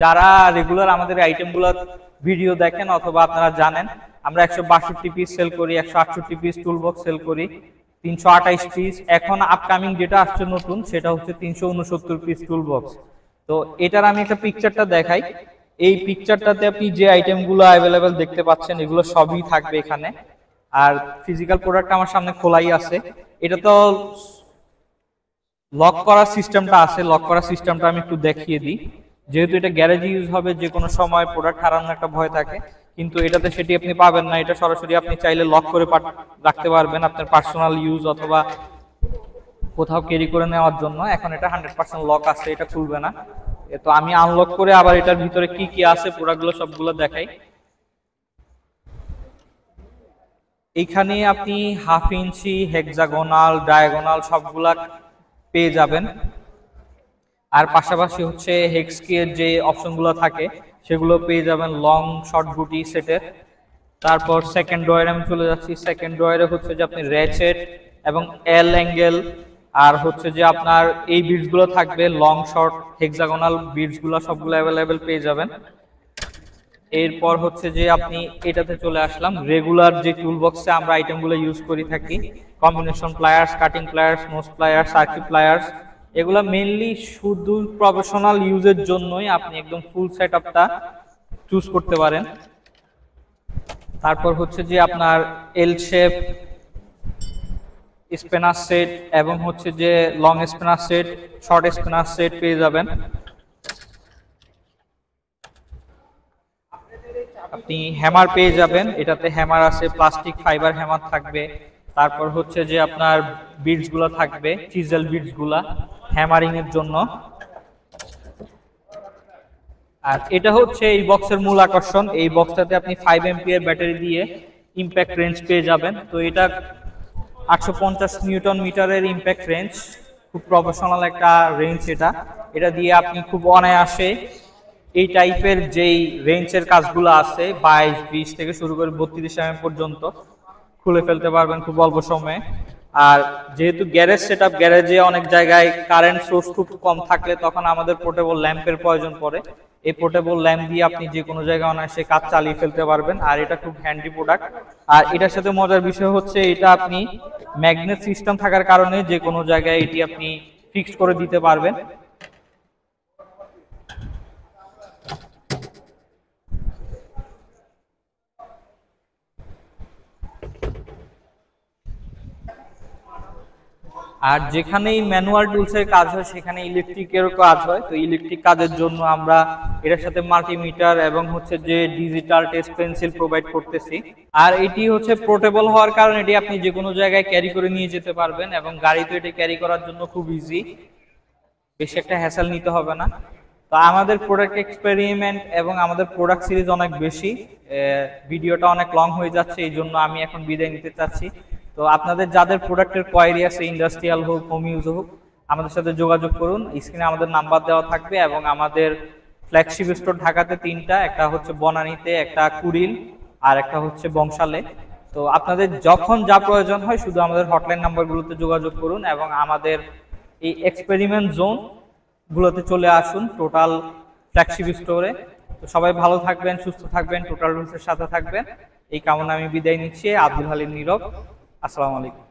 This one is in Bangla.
যারা রেগুলার আমাদের আইটেমগুলো ভিডিও দেখেন অথবা আপনারা জানেন, আমরা 162 পিস সেল করি, 168 পিস টুল বক্স সেল করি, 328 পিস। এখন আপকামিং যেটা আসছে নতুন সেটা হচ্ছে 369 পিস টুল বক্স। তো এটার আমি একটা পিকচারটা দেখাই। এই পিকচারটাতে আপনি যে আইটেমগুলো অ্যাভেলেবেল দেখতে পাচ্ছেন এগুলো সবই থাকবে এখানে। আর ফিজিক্যাল প্রোডাক্ট আমার সামনে খোলাই আছে। এটা তো লক করার সিস্টেমটা আছে, লক করার সিস্টেমটা আমি একটু দেখিয়ে দিই। যেহেতু এটা গ্যারেজে ইউজ হবে, যে কোনো সময় প্রোডাক্ট হারানোর একটা ভয় থাকে, কিন্তু এটাতে সেটি আপনি পাবেন না। এটা সরাসরি আপনি চাইলে লক করে রাখতে পারবেন আপনার পার্সোনাল ইউজ অথবা কোথাও ক্যারি করে নেওয়ার জন্য। এখন এটা 100% লক আছে, এটা খুলবে না। তো আমি আনলক করে আবার এটার ভিতরে কি কি আছে প্রোডাক্টগুলো সবগুলো দেখাই। এইখানে আপনি হাফ ইঞ্চি, হেক্সাগোনাল, ডায়াগোনাল সবগুলা পেয়ে যাবেন। আর পাশাপাশি হচ্ছে হেক্স কি এর যে অপশনগুলো থাকে সেগুলো পেয়ে যাবেন লং শর্ট বুটি সেটের। তারপর সেকেন্ড ড্রয়ারে আমি চলে যাচ্ছি। সেকেন্ড ড্রয়ারে হচ্ছে যে আপনি র্যাচেট এবং এল অ্যাঙ্গেল আর হচ্ছে যে আপনার এই বিটসগুলো থাকবে, লং শর্ট হেক্সাগোনাল বিটসগুলো সবগুলো অ্যাভেলেবেল পেয়ে যাবেন। এরপর হচ্ছে যে আপনি এটাতে চলে আসলাম, রেগুলার যে টুল বক্সে আমরা আইটেমগুলো ইউজ করে থাকি, combination pliers, cutting pliers, nose pliers, circuit pliers. এগুলো মেইনলি শুধু প্রফেশনাল ইউজের জন্যই আপনি একদম ফুল সেটআপটা চুজ করতে পারেন। তারপর হচ্ছে যে আপনার এল শেপ স্পিনার সেট এবং হচ্ছে যে long spinner set, short spinner set পেয়ে যাবেন। আপনি হ্যামার পেয়ে যাবেন, এটাতে হ্যামার আছে, প্লাস্টিক ফাইবার হ্যামার থাকবে। তারপর হচ্ছে যে আপনার বিটস গুলো থাকবে, চিজেল বিটস গুলা হ্যামারিং এর জন্য। আর এটা হচ্ছে এই বক্সের মূল আকর্ষণ। এই বক্সটাতে আপনি 5 এম্পিয়ার ব্যাটারি দিয়ে ইম্প্যাক্ট রেঞ্জ পেয়ে যাবেন। তো এটা 850 নিউটন মিটারের ইম্প্যাক্ট রেঞ্জ, খুব প্রফেশনাল একটা রেঞ্জ। এটা দিয়ে আপনি খুব অনায়াসে এই টাইপের যেই রেঞ্জের কাজগুলো আছে 22, 20 থেকে শুরু করে 32 এমএম পর্যন্ত খুলে ফেলতে পারবেন খুব অল্প সময়ে। আর যেহেতু গ্যারেজ সেটআপ, গ্যারেজে অনেক জায়গায় কারেন্ট সোর্স খুব কম থাকলে তখন আমাদের পোর্টেবল ল্যাম্পের প্রয়োজন পড়ে। এই পোর্টেবল ল্যাম্প দিয়ে আপনি যে কোনো জায়গায় অনায়াসে কাজ চালিয়ে ফেলতে পারবেন। আর এটা খুব হ্যান্ডি প্রোডাক্ট। আর এটার সাথে মজার বিষয় হচ্ছে এটা আপনি ম্যাগনেট সিস্টেম থাকার কারণে যে কোনো জায়গায় এটি আপনি ফিক্সড করে দিতে পারবেন। আর যেখানেই ম্যানুয়াল টুলসের কাজ হয় সেখানে ইলেকট্রিকেরও কাজ হয়। তো ইলেকট্রিক কাজের জন্য আমরা এটার সাথে মাল্টিমিটার এবং হচ্ছে যে ডিজিটাল টেস্ট পেন্সিল প্রোভাইড করতেছি। আর এটি হচ্ছে পোর্টেবল হওয়ার কারণে এটি আপনি যে কোনো জায়গায় ক্যারি করে নিয়ে যেতে পারবেন এবং গাড়িতে এটি ক্যারি করার জন্য খুব ইজি, বেশি একটা হ্যাসেল নিতে হবে না। তো আমাদের প্রোডাক্ট এক্সপেরিমেন্ট এবং আমাদের প্রোডাক্ট সিরিজ অনেক বেশি, ভিডিওটা অনেক লং হয়ে যাচ্ছে, এই জন্য আমি এখন বিদায় নিতে চাচ্ছি। তো আপনাদের যাদের প্রোডাক্টের কোয়ারি আছে, ইন্ডাস্ট্রিয়াল হোক, হোম ইউজ হোক, আমাদের সাথে যোগাযোগ করুন। স্ক্রিনে আমাদের নাম্বার দেওয়া থাকবে এবং আমাদের ফ্ল্যাগশিপ স্টোর ঢাকাতে 3টা, একটা হচ্ছে বনানীতে, একটা কুড়িল আর একটা হচ্ছে বংশালে। তো আপনাদের যখন যা প্রয়োজন হয় শুধু আমাদের হটলাইন নাম্বারগুলোতে যোগাযোগ করুন এবং আমাদের এই এক্সপেরিমেন্ট জোন গুলোতে চলে আসুন টোটাল ফ্ল্যাগশিপ স্টোরে। তো সবাই ভালো থাকবেন, সুস্থ থাকবেন, টোটাল রুলসের সাথে থাকবেন, এই কামনা আমি বিদায় নিচ্ছি। আব্দুল হালিম নীরব, আসসালামু আলাইকুম।